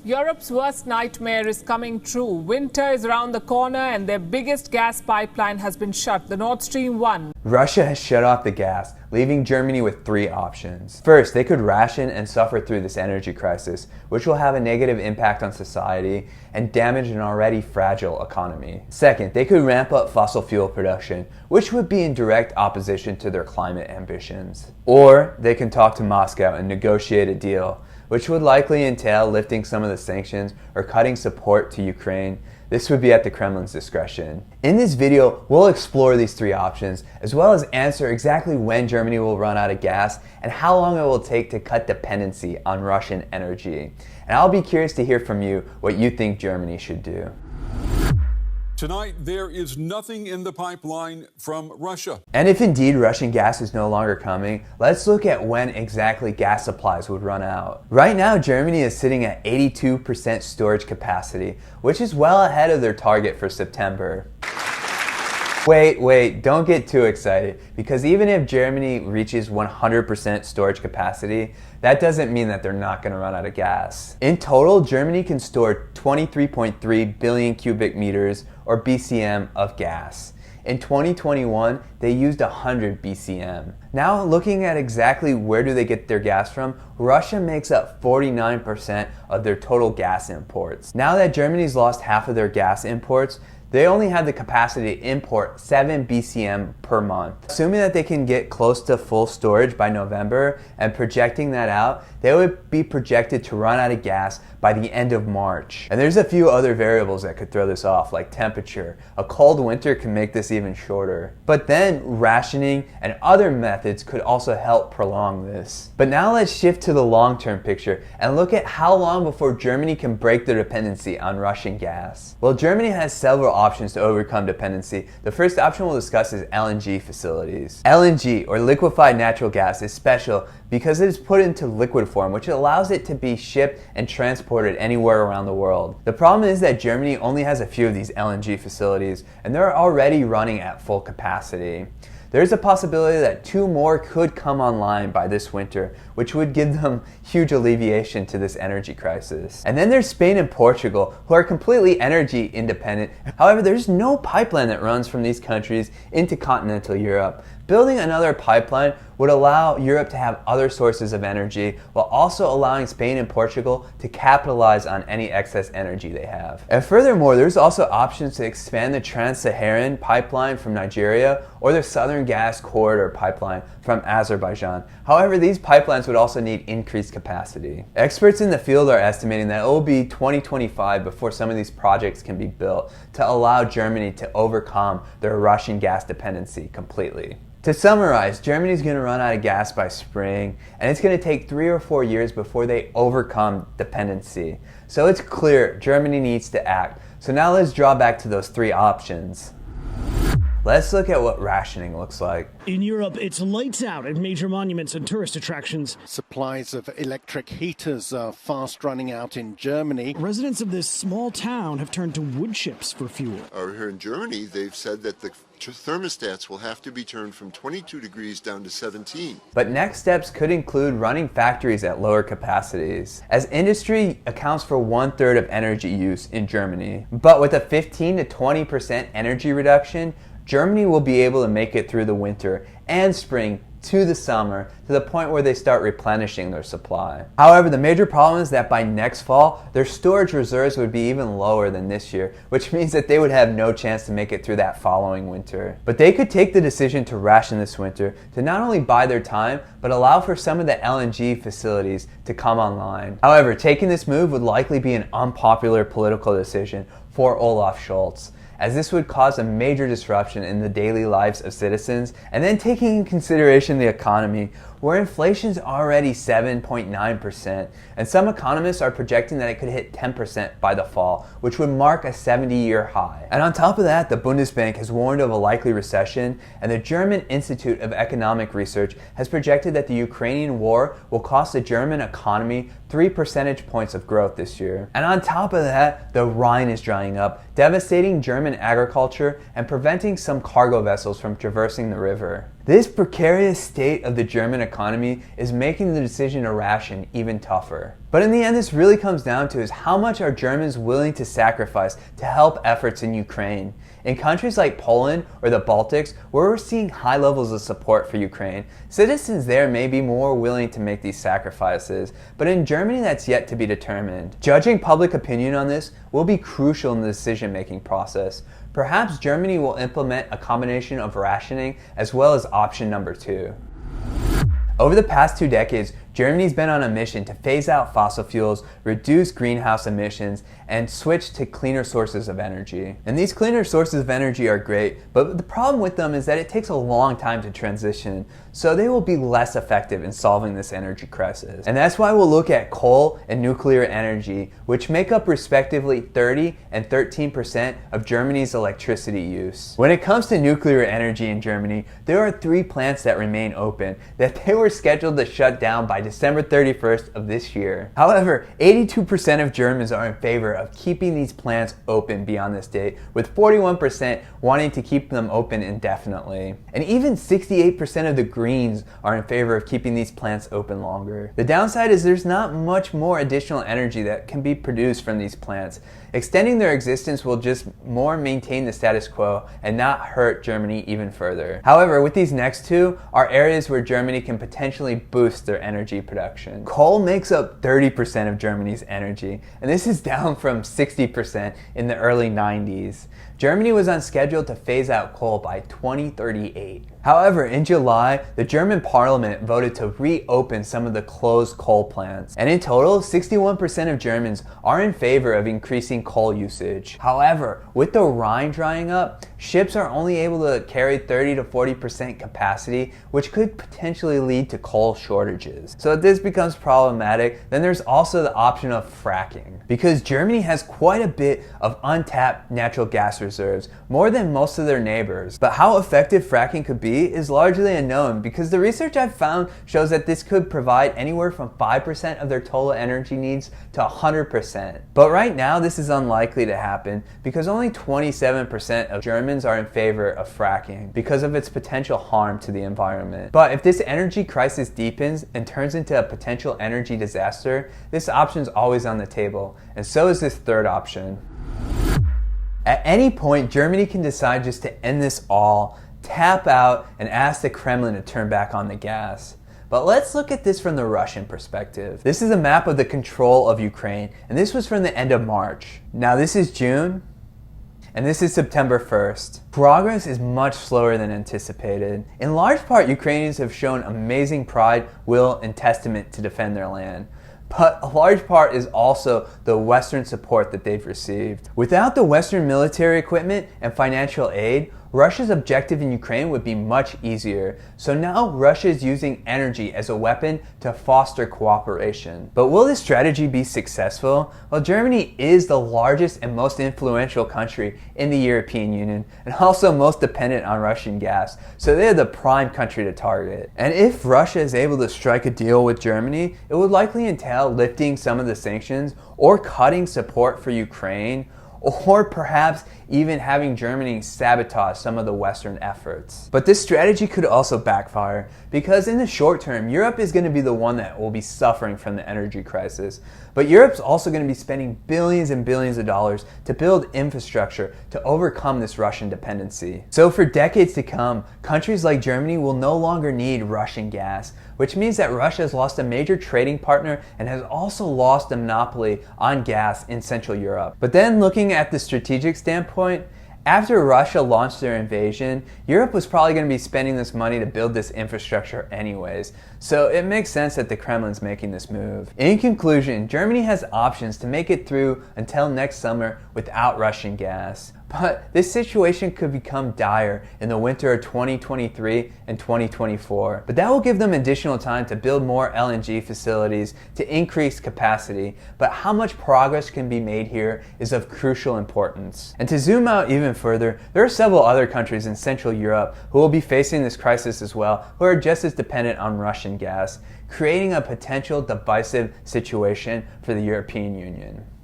Europe's worst nightmare is coming true. Winter is around the corner and their biggest gas pipeline has been shut, the Nord Stream 1. Russia has shut off the gas, leaving Germany with three options. First, they could ration and suffer through this energy crisis, which will have a negative impact on society and damage an already fragile economy. Second, they could ramp up fossil fuel production, which would be in direct opposition to their climate ambitions. Or they can talk to Moscow and negotiate a deal, which would likely entail lifting some of the sanctions or cutting support to Ukraine. This would be at the Kremlin's discretion. In this video, we'll explore these three options, as well as answer exactly when Germany will run out of gas and how long it will take to cut dependency on Russian energy. And I'll be curious to hear from you what you think Germany should do. Tonight, there is nothing in the pipeline from Russia. And if indeed Russian gas is no longer coming, let's look at when exactly gas supplies would run out. Right now, Germany is sitting at 82% storage capacity, which is well ahead of their target for September. Wait, don't get too excited, because even if Germany reaches 100% storage capacity, that doesn't mean that they're not going to run out of gas. In total, Germany can store 23.3 billion cubic meters, or BCM, of gas. In 2021, they used 100 BCM. Now, looking at exactly where do they get their gas from, Russia makes up 49% of their total gas imports. Now that Germany's lost half of their gas imports, they only have the capacity to import 7 BCM per month. Assuming that they can get close to full storage by November and projecting that out, they would be projected to run out of gas by the end of March. And there's a few other variables that could throw this off, like temperature. A cold winter can make this even shorter. But then rationing and other methods could also help prolong this. But now let's shift to the long-term picture and look at how long before Germany can break their dependency on Russian gas. Well, Germany has several options to overcome dependency. The first option we'll discuss is LNG facilities. LNG, or liquefied natural gas, is special because it is put into liquid form, which allows it to be shipped and transported anywhere around the world. The problem is that Germany only has a few of these LNG facilities, and they're already running at full capacity. There's a possibility that 2 more could come online by this winter, which would give them huge alleviation to this energy crisis. And then there's Spain and Portugal, who are completely energy independent. However, there's no pipeline that runs from these countries into continental Europe. Building another pipeline would allow Europe to have other sources of energy, while also allowing Spain and Portugal to capitalize on any excess energy they have. And furthermore, there's also options to expand the Trans-Saharan pipeline from Nigeria or the Southern Gas Corridor pipeline from Azerbaijan. However, these pipelines would also need increased capacity. Experts in the field are estimating that it will be 2025 before some of these projects can be built to allow Germany to overcome their Russian gas dependency completely. To summarize, Germany is going to run out of gas by spring, and it's going to take 3 or 4 years before they overcome dependency. So it's clear Germany needs to act. So now let's draw back to those 3 options. Let's look at what rationing looks like. In Europe, it's lights out at major monuments and tourist attractions. Supplies of electric heaters are fast running out in Germany. Residents of this small town have turned to wood chips for fuel. Over here in Germany, they've said that the thermostats will have to be turned from 22 degrees down to 17. But next steps could include running factories at lower capacities, as industry accounts for 1/3 of energy use in Germany. But with a 15 to 20% energy reduction, Germany will be able to make it through the winter and spring to the summer to the point where they start replenishing their supply. However, the major problem is that by next fall, their storage reserves would be even lower than this year, which means that they would have no chance to make it through that following winter. But they could take the decision to ration this winter to not only buy their time, but allow for some of the LNG facilities to come online. However, taking this move would likely be an unpopular political decision for Olaf Scholz, as this would cause a major disruption in the daily lives of citizens, and then taking into consideration the economy, where inflation is already 7.9%, and some economists are projecting that it could hit 10% by the fall, which would mark a 70-year high. And on top of that, the Bundesbank has warned of a likely recession, and the German Institute of Economic Research has projected that the Ukrainian war will cost the German economy 3 percentage points of growth this year. And on top of that, the Rhine is drying up, devastating German agriculture and preventing some cargo vessels from traversing the river. This precarious state of the German economy is making the decision to ration even tougher. But in the end, this really comes down to is how much are Germans willing to sacrifice to help efforts in Ukraine. In countries like Poland or the Baltics, where we're seeing high levels of support for Ukraine, citizens there may be more willing to make these sacrifices, but in Germany that's yet to be determined. Judging public opinion on this will be crucial in the decision-making process. Perhaps Germany will implement a combination of rationing as well as option number 2. Over the past 2 decades, Germany's been on a mission to phase out fossil fuels, reduce greenhouse emissions, and switch to cleaner sources of energy. And these cleaner sources of energy are great, but the problem with them is that it takes a long time to transition, so they will be less effective in solving this energy crisis. And that's why we'll look at coal and nuclear energy, which make up respectively 30 and 13% of Germany's electricity use. When it comes to nuclear energy in Germany, there are 3 plants that remain open that they were scheduled to shut down by December 31st of this year. However, 82% of Germans are in favor of keeping these plants open beyond this date, with 41% wanting to keep them open indefinitely. And even 68% of the Greens are in favor of keeping these plants open longer. The downside is there's not much more additional energy that can be produced from these plants. Extending their existence will just more maintain the status quo and not hurt Germany even further. However, with these next 2 are areas where Germany can potentially boost their energy production. Coal makes up 30% of Germany's energy, and this is down from 60% in the early 90s. Germany was on schedule to phase out coal by 2038. However, in July, the German parliament voted to reopen some of the closed coal plants. And in total, 61% of Germans are in favor of increasing coal usage. However, with the Rhine drying up, ships are only able to carry 30 to 40% capacity, which could potentially lead to coal shortages. So if this becomes problematic, then there's also the option of fracking. Because Germany has quite a bit of untapped natural gas reserves, more than most of their neighbors. But how effective fracking could be is largely unknown, because the research I've found shows that this could provide anywhere from 5% of their total energy needs to 100%. But right now this is unlikely to happen because only 27% of Germans are in favor of fracking because of its potential harm to the environment. But if this energy crisis deepens and turns into a potential energy disaster, this option is always on the table, and so is this third option. At any point, Germany can decide just to end this all, tap out, and ask the Kremlin to turn back on the gas. But let's look at this from the Russian perspective. This is a map of the control of Ukraine, and this was from the end of March. Now this is June, and this is September 1st. Progress is much slower than anticipated. In large part, Ukrainians have shown amazing pride, will, and testament to defend their land. But a large part is also the Western support that they've received. Without the Western military equipment and financial aid, Russia's objective in Ukraine would be much easier. So now Russia is using energy as a weapon to foster cooperation. But will this strategy be successful? Well, Germany is the largest and most influential country in the European Union, and also most dependent on Russian gas. So they're the prime country to target. And if Russia is able to strike a deal with Germany, it would likely entail lifting some of the sanctions or cutting support for Ukraine, or perhaps even having Germany sabotage some of the Western efforts. But this strategy could also backfire, because in the short term, Europe is going to be the one that will be suffering from the energy crisis. But Europe's also going to be spending billions and billions of dollars to build infrastructure to overcome this Russian dependency. So for decades to come, countries like Germany will no longer need Russian gas, which means that Russia has lost a major trading partner and has also lost a monopoly on gas in Central Europe. But then looking at the strategic standpoint, after Russia launched their invasion, Europe was probably going to be spending this money to build this infrastructure anyways. So it makes sense that the Kremlin's making this move. In conclusion, Germany has options to make it through until next summer without Russian gas. But this situation could become dire in the winter of 2023 and 2024. But that will give them additional time to build more LNG facilities to increase capacity. But how much progress can be made here is of crucial importance. And to zoom out even further, there are several other countries in Central Europe who will be facing this crisis as well, who are just as dependent on Russian gas, creating a potential divisive situation for the European Union.